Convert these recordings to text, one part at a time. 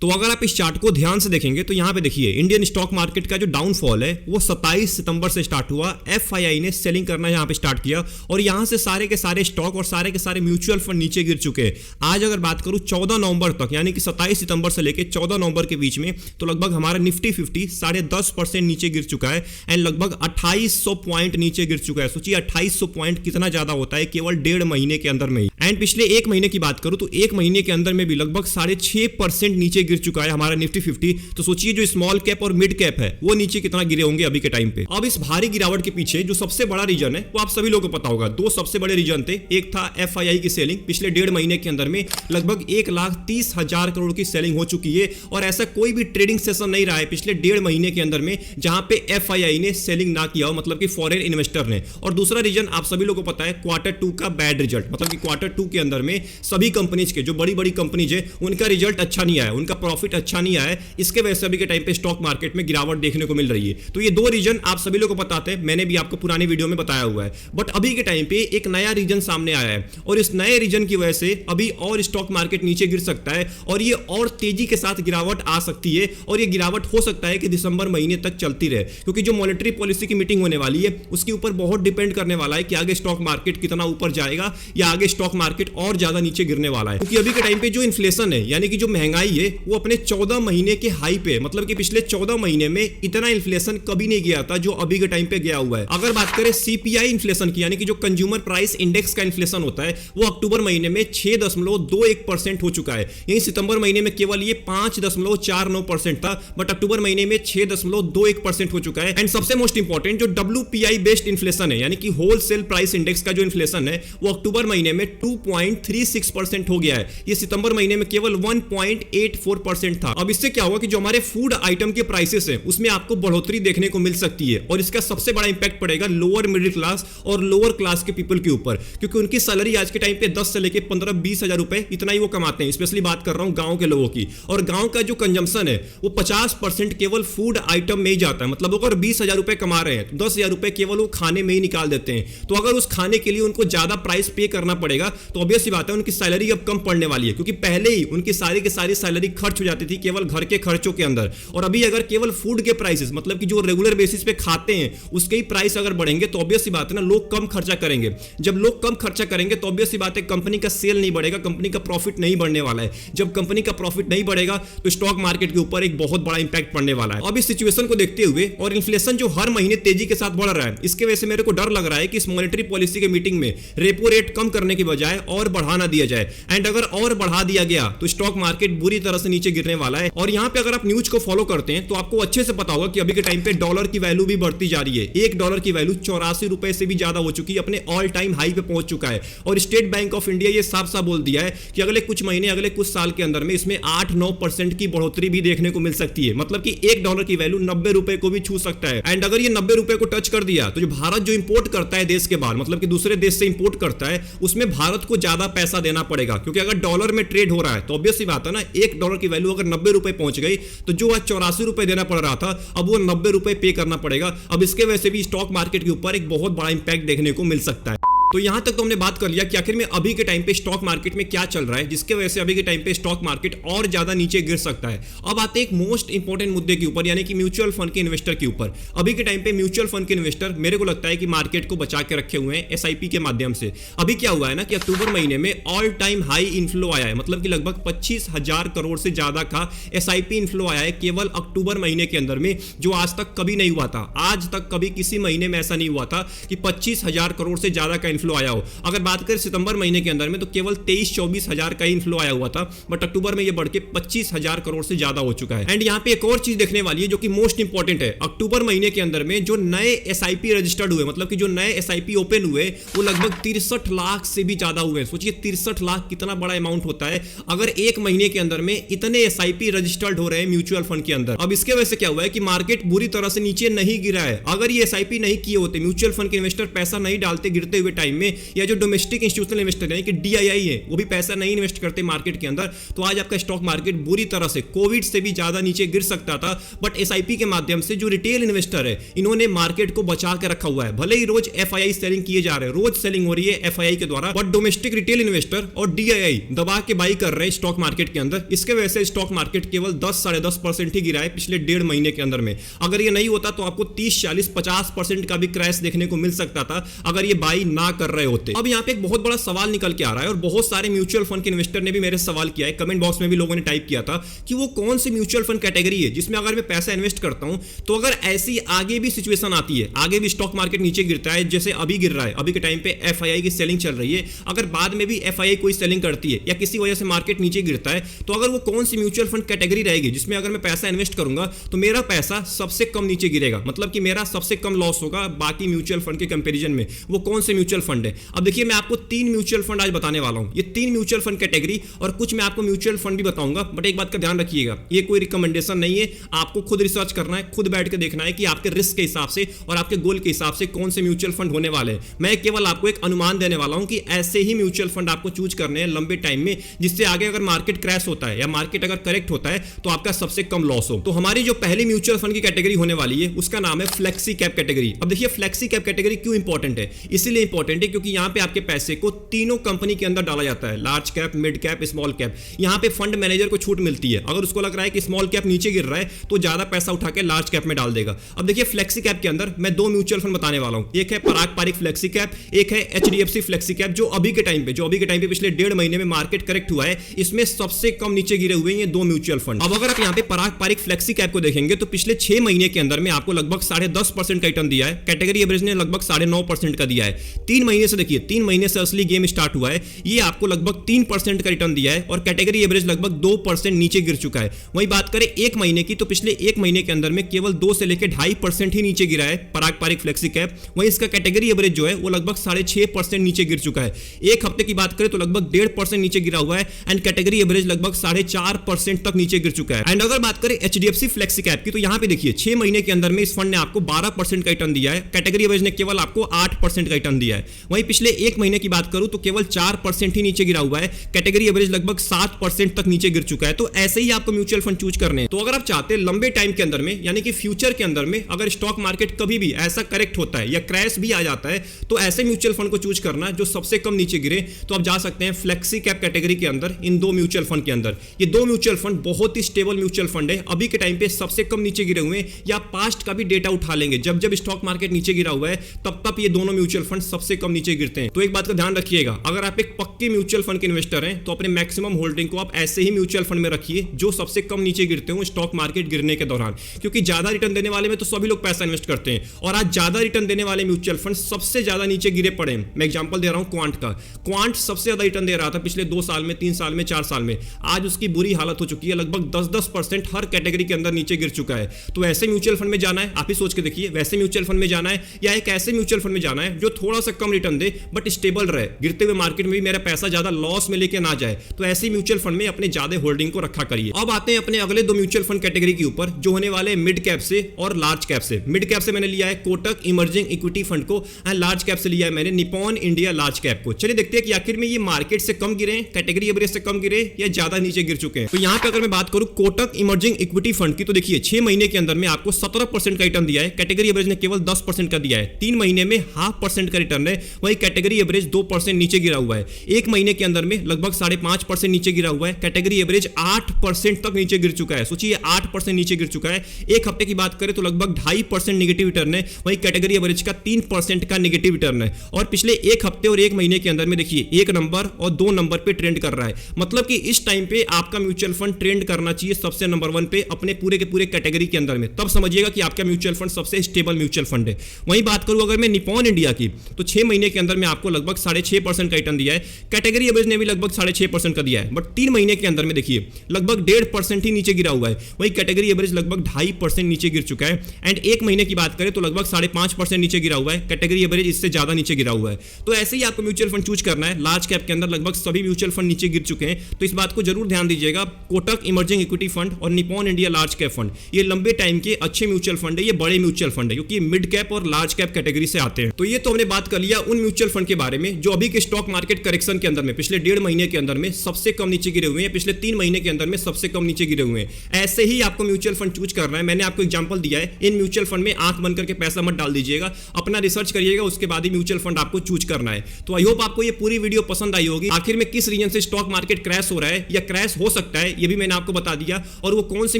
तो अगर आप इस चार्ट को ध्यान से देखेंगे तो यहाँ पे देखिए इंडियन स्टॉक मार्केट का जो डाउनफॉल है वो 27 सितंबर से स्टार्ट हुआ। एफआईआई ने सेलिंग करना यहाँ पे स्टार्ट किया और यहाँ से सारे के सारे स्टॉक और सारे के सारे म्यूचुअल फंड नीचे गिर चुके हैं। आज अगर बात करूँ 14 नवंबर तक, यानी कि 27 सितंबर से लेकर 14 नवंबर के बीच में, तो लगभग हमारा निफ्टी 50 10.5% नीचे गिर चुका है एंड लगभग 2800 पॉइंट नीचे गिर चुका है। सोचिए 2800 पॉइंट कितना ज्यादा होता है केवल 1.5 महीने के अंदर में ही। एंड पिछले एक महीने की बात करूं तो एक महीने के अंदर में भी लगभग 6.5% नीचे गिर चुका है हमारा निफ्टी 50। तो सोचिए जो स्मॉल कैप और मिड कैप है वो नीचे कितना गिरे होंगे अभी के टाइम पे। अब इस भारी गिरावट के पीछे जो सबसे बड़ा रीजन है वो आप सभी लोगों को पता होगा। दो सबसे बड़े रीजन थे, एक था एफआईआई की सेलिंग। पिछले 1.5 महीने के अंदर में लगभग 1,30,000 करोड़ की सेलिंग हो चुकी है और ऐसा कोई भी ट्रेडिंग सेशन नहीं रहा है पिछले 1.5 महीने के अंदर में जहां पे एफआईआई ने सेलिंग ना किया हो, मतलब कि फॉरेन इन्वेस्टर ने। और दूसरा रीजन आप सभी लोगों को पता है Q2 का बैड रिजल्ट, मतलब कि Q2 के अंदर में सभी कंपनीज के जो बड़ी बड़ी कंपनीज है उनका रिजल्ट अच्छा नहीं आया, उनका प्रॉफिट अच्छा नहीं आया। इसके वजह से अभी के टाइम पे स्टॉक मार्केट में गिरावट देखने को मिल रही है। तो ये दो रीजन आप सभी लोगों को बताते हैं, मैंने भी आपको पुरानी वीडियो में बताया हुआ है। बट अभी के टाइम पे एक नया रीजन सामने आया है और इस नए रीजन की वजह से अभी और स्टॉक मार्केट नीचे गिर सकता है और ये और तेजी के साथ गिरावट आ सकती है और ये गिरावट हो सकता है कि दिसंबर महीने तक चलती रहे, क्योंकि जो मॉनेटरी पॉलिसी की मीटिंग होने वाली है उसके ऊपर बहुत डिपेंड करने वाला है कि आगे स्टॉक मार्केट कितना ऊपर जाएगा या आगे स्टॉक मार्केट और ज्यादा नीचे गिरने वाला है। क्योंकि अभी के टाइम पे जो इन्फ्लेशन है यानी कि जो महंगाई है वो अपने 14 महीने के हाई पे, मतलब कि पिछले 14 महीने में इतना इन्फ्लेशन कभी नहीं गया था जो अभी के टाइम पे गया हुआ है। अगर बात करें सीपीआई इन्फ्लेशन की, यानी कि जो कंज्यूमर प्राइस इंडेक्स का इन्फ्लेशन होता है, वो अक्टूबर महीने में 6.21% हो चुका है। यही सितंबर महीने में केवल ये 5.49% था, बट अक्टूबर महीने में 6.21% हो चुका है। एंड सबसे मोस्ट इंपॉर्टेंट जो WPI बेस्ड इन्फ्लेशन है, यानी कि होलसेल प्राइस इंडेक्स का जो इन्फ्लेशन है, वो अक्टूबर महीने में 2.36% हो गया है। ये सितंबर महीने में केवल 1.84% था। अब इससे क्या होगा कि जो हमारे फूड आइटम के प्राइसेस है उसमें आपको बढ़ोतरी देखने को मिल सकती है और इसका सबसे बड़ा इंपैक्ट पड़ेगा लोअर मिडिल क्लास और लोअर क्लास के पीपल के ऊपर, क्योंकि उनकी सैलरी आज के टाइम पे 10 से लेके 15-20 हजार रुपए इतना ही वो कमाते हैं। स्पेशली बात कर रहा हूं गांव के लोगों की, और गांव का जो कंजम्पशन है वो 50% केवल फूड आइटम में ही जाता है। मतलब अगर 20,000 रुपए कमा रहे हैं तो 10,000 रुपए केवल वो खाने में ही निकाल देते हैं। तो अगर उस खाने के लिए उनको ज्यादा प्राइस पे करना पड़ेगा तो ऑब्वियस सी बात है उनकी सैलरी अब कम पड़ने वाली है, क्योंकि पहले ही उनकी सारी की सारी सैलरी खर्च हो जाती थी केवल घर के खर्चों के अंदर। और अभी अगर केवल फूड के प्राइसेस, मतलब कि जो रेगुलर बेसिस पे खाते हैं उसके ही प्राइस अगर बढ़ेंगे तो ऑब्वियस सी बात है ना, लोग कम खर्चा करेंगे। जब लोग कम खर्चा करेंगे तो ऑब्वियस सी बात है कंपनी का सेल नहीं बढ़ेगा, कंपनी का प्रॉफिट नहीं बढ़ने वाला है। जब कंपनी का प्रॉफिट नहीं बढ़ेगा तो स्टॉक मार्केट के ऊपर एक बहुत बड़ा इंपैक्ट पड़ने वाला है। अब इस सिचुएशन को देखते हुए और इन्फ्लेशन जो हर महीने तेजी के साथ बढ़ रहा है, इसके वजह से मेरे को डर लग रहा है कि इस मॉनेटरी पॉलिसी के मीटिंग में रेपो रेट कम करने की बजाय और बढ़ाना दिया जाए। एंड अगर और बढ़ा दिया गया तो स्टॉक मार्केट बुरी तरह से नीचे गिरने वाला है। और यहां पे अगर आप न्यूज को फॉलो करते हैं तो आपको अच्छे से पता होगा कि अभी के टाइम पे डॉलर की वैल्यू भी बढ़ती जा रही है। $1 की वैल्यू 84 रुपए से भी ज्यादा हो चुकी है, अपने ऑल टाइम हाई पे पहुंच चुका है। और स्टेट बैंक ऑफ इंडिया ये साफ साफ बोल दिया है कि अगले कुछ महीने, अगले कुछ साल के अंदर में इसमें 8-9% की बढ़ोतरी भी देखने को मिल सकती है। मतलब कि $1 की वैल्यू 90 रुपए को भी छू सकता है। एंड अगर ये 90 रुपए को टच कर दिया तो जो भारत जो इंपोर्ट करता है देश के बाहर, मतलब कि दूसरे देश से इंपोर्ट करता है, उसमें भारत को ज्यादा पैसा देना पड़ेगा। क्योंकि अगर डॉलर में ट्रेड हो रहा है तो ऑब्वियस सी बात है ना, $1 की वैल्यू अगर 90 रुपए पहुंच गई तो जो आज 84 रुपए देना पड़ रहा था अब वो 90 रुपए पे करना पड़ेगा। अब इसके वजह से भी स्टॉक मार्केट के ऊपर एक बहुत बड़ा इंपैक्ट देखने को मिल सकता है। तो यहां तक तो हमने बात कर लिया कि आखिर में अभी के टाइम पे स्टॉक मार्केट में क्या चल रहा है, जिसके वजह से अभी के टाइम पे स्टॉक मार्केट और ज्यादा नीचे गिर सकता है। अब आते हैं एक मोस्ट इंपॉर्टेंट मुद्दे के ऊपर, यानी कि म्यूचुअल फंड के इन्वेस्टर के ऊपर। अभी के टाइम पे म्यूचुअल फंड के इन्वेस्टर मेरे को लगता है कि मार्केट को बचा के रखे हुए हैं एसआईपी के माध्यम से। अभी क्या हुआ है ना कि अक्टूबर महीने में ऑल टाइम हाई इनफ्लो आया है, मतलब कि लगभग 25,000 करोड़ से ज्यादा का एसआईपी इनफ्लो आया है केवल अक्टूबर महीने के अंदर में, जो आज तक कभी नहीं हुआ था। आज तक कभी किसी महीने में ऐसा नहीं हुआ था कि 25,000 करोड़ से ज्यादा का इनफ्लो आया हो। अगर बात करें सितंबर महीने के अंदर में तो केवल 23-24 हजार का इनफ्लो आया हुआ था, बट अक्टूबर में ये बढ़ के 25,000 करोड़ से ज्यादा हो चुका है। एंड यहाँ पे एक और चीज देखने वाली है जो कि मोस्ट इंपॉर्टेंट है। अक्टूबर महीने के अंदर में जो नए एसआईपी रजिस्टर्ड हुए, मतलब कि जो नए एसआईपी ओपन हुए, वो लगभग 63 लाख से भी ज्यादा हुए। सोचिए 63 लाख कितना बड़ा अमाउंट होता है अगर एक महीने के अंदर में इतने एसआईपी रजिस्टर्ड हो रहे हैं म्यूचुअल फंड के अंदर। अब इसके वजह से क्या हुआ है कि मार्केट बुरी तरह से नीचे नहीं गिरा है। अगर ये एसआईपी नहीं किए होते, म्यूचुअल फंड के इन्वेस्टर पैसा नहीं डालते गिरते हुए टाइम टाइम में, या जो डोमेस्टिक इंस्टीट्यूशनल इन्वेस्टर है कि DII है वो भी पैसा नहीं इन्वेस्ट करते मार्केट के अंदर, तो आज आपका स्टॉक मार्केट बुरी तरह से कोविड से भी ज्यादा नीचे गिर सकता था। बट SIP के माध्यम से जो रिटेल इन्वेस्टर है इन्होंने मार्केट को बचा के रखा हुआ है। भले ही रोज FII सेलिंग किए जा रहे हैं, रोज सेलिंग हो रही है FII के द्वारा, बट डोमेस्टिक रिटेल इन्वेस्टर और DII दबा के बाई कर रहे हैं स्टॉक मार्केट के अंदर। इसके वजह से स्टॉक मार्केट केवल 10-10.5% ही गिरा है पिछले 1.5 महीने के अंदर में। अगर ये नहीं होता तो आपको 30-40-50% का भी क्रैश देखने को मिल सकता था अगर ये बाई ना कर रहे होते। अब यहाँ पे एक बहुत बड़ा सवाल निकल के आ रहा है और बहुत सारे म्यूचुअल फंड के इन्वेस्टर ने भी मेरे सवाल किया है, कमेंट बॉक्स में भी लोगों ने टाइप किया था कि वो कौन सी म्यूचुअल फंड कैटेगरी है जिसमें अगर मैं पैसा इन्वेस्ट करता हूं तो अगर ऐसी आगे भी सिचुएशन आती है, आगे भी स्टॉक मार्केट नीचे गिरता है जैसे अभी गिर रहा है, अभी के टाइम पे FII की सेलिंग चल रही है, अगर बाद में भी FII कोई सेलिंग करती है या किसी वजह से मार्केट नीचे गिरता है, तो अगर वो कौन सी म्यूचुअल फंड कैटेगरी रहेगी जिसमें अगर मैं पैसा इन्वेस्ट करूंगा तो मेरा पैसा सबसे कम नीचे गिरेगा, मतलब कि मेरा सबसे कम लॉस होगा बाकी म्यूचुअल फंड के कंपैरिजन में। वो कौन से म्यूचुअल फंड है? अब देखिए मैं आपको 3 म्यूचुअल फंड आज बताने वाला हूं। ये 3 म्यूचुअल फंड कैटेगरी और कुछ मैं आपको म्यूचुअल फंड भी बताऊंगा, बट एक बात का ध्यान रखिएगा, ये कोई रिकमेंडेशन नहीं है, आपको खुद रिसर्च करना है, खुद बैठ के देखना है कि आपके रिस्क के हिसाब से और आपके गोल के हिसाब से कौन से म्यूचुअल फंड होने वाले हैं। मैं केवल आपको एक अनुमान देने वाला हूं कि ऐसे ही म्यूचुअल फंड आपको चूज करने हैं लंबे टाइम में, जिससे आगे अगर मार्केट क्रैश होता है या मार्केट अगर करेक्ट होता है तो आपका सबसे कम लॉस हो। तो हमारी जो पहली म्यूचुअल फंड की कैटेगरी होने वाली है उसका नाम है फ्लेक्सी कैप कैटेगरी। अब देखिए फ्लेक्सी कैप कैटेगरी क्यों इंपॉर्टेंट है? इसीलिए इंपॉर्टेंट है क्योंकि यहां पे आपके पैसे को तीनों कंपनी के अंदर डाला जाता है, large cap, mid cap, small cap. यहां पे फंड मैनेजर को छूट मिलती है, अगर उसको लग रहा है कि स्मॉल कैप नीचे गिर रहा है तो ज्यादा पैसा उठा के लार्ज कैप में डाल देगा। अब देखिए फ्लेक्सी कैप के अंदर मैं 2 म्यूचुअल फंड बताने वाला हूं, एक है पराग पारिक फ्लेक्सी कैप, एक है HDFC फ्लेक्सी कैप, जो अभी के टाइम पे पिछले 1.5 महीने में मार्केट करेक्ट हुआ है, इसमें सबसे कम नीचे गिरे हुए हैं ये 2 म्यूचुअल फंड। अब अगर आप यहां पे पराग पारिक फ्लेक्सी कैप को देखेंगे तो पिछले 6 महीने के अंदर में आपको लगभग 10.5% का रिटर्न दिया है, कैटेगरी एवरेज ने लगभग 9.5% का दिया है। 3 महीने से देखिए, 3 महीने से असली गेम स्टार्ट हुआ है, ये आपको लगभग 3% का रिटर्न दिया है और कैटेगरी एवरेज लगभग 2% नीचे गिर चुका है। वहीं बात करें 1 महीने की तो पिछले 1 महीने के अंदर में केवल 2 से लेकर 2.5% ही नीचे गिरा है पराग पारिक फ्लेक्सी कैप। वहीं इसका कैटेगरी एवरेज जो है वो लगभग 6.5% नीचे गिर चुका है। एक हफ्ते की बात करें तो लगभग 1.5% नीचे गिरा हुआ है एंड कैटेगरी एवरेज लगभग 4.5% तक नीचे गिर चुका है। एंड अगर बात करें HDFC फ्लेक्सी कैप की तो यहां पे देखिए 6 महीने के अंदर में इस फंड ने आपको 12% का रिटर्न दिया है, कैटेगरी एवरेज ने केवल आपको 8% का रिटर्न दिया है। वहीं पिछले 1 महीने की बात करूं तो केवल 4% ही नीचे गिरा हुआ है, कैटेगरी एवरेज लगभग 7% तक नीचे गिर चुका है। तो ऐसे ही आपको म्यूचुअल फंड चूज करने हैं। तो अगर आप चाहते हैं लंबे टाइम के अंदर में यानी कि फ्यूचर के अंदर में अगर स्टॉक मार्केट कभी भी ऐसा करेक्ट होता है या क्रैश भी आ जाता है तो ऐसे म्यूचुअल फंड को चूज करना जो सबसे कम नीचे गिरे, तो आप जा सकते हैं फ्लेक्सी कैप कैटेगरी के अंदर इन 2 म्यूचुअल फंड के अंदर। ये 2 म्यूचुअल फंड बहुत ही स्टेबल म्यूचुअल फंड है, अभी के टाइम पे सबसे कम नीचे गिरे हुए हैं, या पास्ट का भी डेटा उठा लेंगे, जब जब स्टॉक मार्केट नीचे गिरा हुआ है तब तब ये दोनों म्यूचुअल फंड सबसे कम नीचे गिरते हैं। तो एक बात का ध्यान रखिएगा, अगर आप एक पक्के म्यूचुअल फंड के इन्वेस्टर हैं तो अपने मैक्सिमम होल्डिंग को आप ऐसे ही म्यूचुअल फंड में रखिए जो सबसे कम नीचे गिरते हो स्टॉक मार्केट गिरने के दौरान, क्योंकि ज्यादा रिटर्न देने वाले में तो सभी लोग पैसा इन्वेस्ट करते हैं और आज ज्यादा रिटर्न देने वाले म्यूचुअल फंड सबसे ज्यादा नीचे गिरे पड़े हैं। मैं एग्जांपल दे रहा हूं क्वांट का। क्वांट सबसे ज्यादा रिटर्न दे रहा था पिछले 2 साल में, 3 साल में, 4 साल में, आज उसकी बुरी हालत हो चुकी है, लगभग 10% हर कैटेगरी के अंदर नीचे गिर चुका है। तो ऐसे म्यूचुअल फंड में जाना है, आप ही सोच के देखिए, वैसे म्यूचुअल फंड में जाना है या एक ऐसे म्यूचुअल फंड में जाना है जो थोड़ा सा कम रिटर्न दे बट स्टेबल रहे, गिरते हुए मार्केट में भी मेरा पैसा ज्यादा लॉस में लेके ना जाए, तो ऐसे म्यूचुअल फंड में अपने ज्यादा होल्डिंग को रखा करिए। अब आते हैं अपने अगले 2 म्यूचुअल फंड कैटेगरी के ऊपर जो होने वाले मिड कैप से और लार्ज कैप से। मिड कैप से मैंने लिया है कोटक इमर्जिंग इक्विटी फंड को एंड लार्ज कैप से लिया है मैंने निप्पॉन इंडिया लार्ज कैप को। चलिए देखते हैं कि आखिर में ये मार्केट से कम गिरे, कैटेगरी एवरेज से कम गिरे या ज्यादा नीचे गिर चुके हैं। तो यहां पे अगर मैं बात करूं कोटक इमर्जिंग इक्विटी फंड की तो देखिए 6 महीने के अंदर में आपको 17% का रिटर्न दिया है, कैटेगरी एवरेज ने केवल 10% का दिया है। 3 महीने में 0.5% का रिटर्न है, वही कैटेगरी एवरेज 2% नीचे गिरा हुआ है। 1 महीने के अंदर में लगभग 5.5% नीचे गिरा हुआ है, कैटेगरी एवरेज 8% तक नीचे गिर चुका है। सोचिए 8% नीचे गिर चुका है। एक हफ्ते की बात करें तो लगभग 2.5% नेगेटिव रिटर्न है, वही कैटेगरी एवरेज का 3% का नेगेटिव रिटर्न है। और पिछले 1 हफ्ते और 1 महीने के अंदर में देखिए 1 नंबर और 2 नंबर पे ट्रेंड कर रहा है, मतलब कि इस टाइम पे आपका म्यूचुअल फंड ट्रेंड करना चाहिए सबसे नंबर 1 पे अपने पूरे के पूरे कैटेगरी के अंदर में, तब समझिएगा कि आपका म्यूचुअल फंड सबसे स्टेबल म्यूचुअल फंड है। वहीं बात करूं अगर मैं निप्पॉन इंडिया की तो 6 महीने के अंदर में आपको लगभग 6.5% का रिटर्न दिया है, कैटेगरी एवरेज ने भी लगभग 6.5% का दिया है, बट 3 महीने के अंदर में देखिए लगभग 1.5% ही नीचे गिरा हुआ है, वही कैटेगरी एवरेज लगभग 2.5% नीचे गिर चुका है। एंड 1 महीने की बात करें तो लगभग 5.5% नीचे गिरा हुआ है, कैटेगरी एवरेज इससे ज्यादा नीचे गिरा हुआ है। तो ऐसे ही आपको म्यूचुअल फंड चूज करना है। लार्ज कैप के अंदर लगभग सभी म्यूचुअल फंड नीचे गिर चुके हैं, तो इस बात को जरूर ध्यान दीजिएगा। कोटक इमर्जिंग इक्विटी फंड और Nippon India large cap fund ये लंबे टाइम के अच्छे म्यूचुअल फंड है, ये बड़े म्यूचुअल फंड है क्योंकि मिड कैप और लार्ज कैप कैटेगरी से आते हैं। तो ये तो हमने बात कर लिया दिया उन म्यूचुअल फंड के बारे में जो अभी के स्टॉक मार्केट करेक्शन के अंदर में पिछले 1.5 महीने के अंदर में सबसे कम नीचे गिरे हुए हैं, पिछले 3 महीने के अंदर में सबसे कम नीचे गिरे हुए हैं। ऐसे ही आपको म्यूचुअल फंड चूज करना है। मैंने आपको एग्जांपल दिया है, इन म्यूचुअल फंड में आंख बंद करके पैसा मत डाल दीजिएगा, अपना रिसर्च करिएगा, उसके बाद ही म्यूचुअल फंड आपको चूज करना है। तो आई होप आपको ये पूरी वीडियो पसंद आई होगी। आखिर में किस रीजन से स्टॉक मार्केट क्रैश हो रहा है या क्रैश हो सकता है, ये भी मैंने आपको बता दिया, और वो कौन सी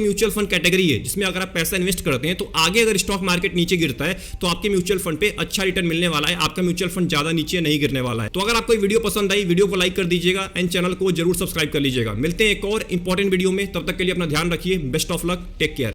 म्यूचुअल फंड कैटेगरी है जिसमें अगर आप पैसा इन्वेस्ट करते हैं तो आगे अगर स्टॉक मार्केट नीचे गिरता है तो आपके म्यूचुअल फंड पे अच्छा रिटर्न मिलने वाला है, आपका म्यूचुअल फंड ज्यादा नीचे नहीं गिरने वाला है। तो अगर आपको वीडियो पसंद आई, वीडियो को लाइक कर दीजिएगा एंड चैनल को जरूर सब्सक्राइब कर लीजिएगा। मिलते हैं एक और इंपॉर्टेंट वीडियो में, तब तक के लिए अपना ध्यान रखिए। Best of luck, take care.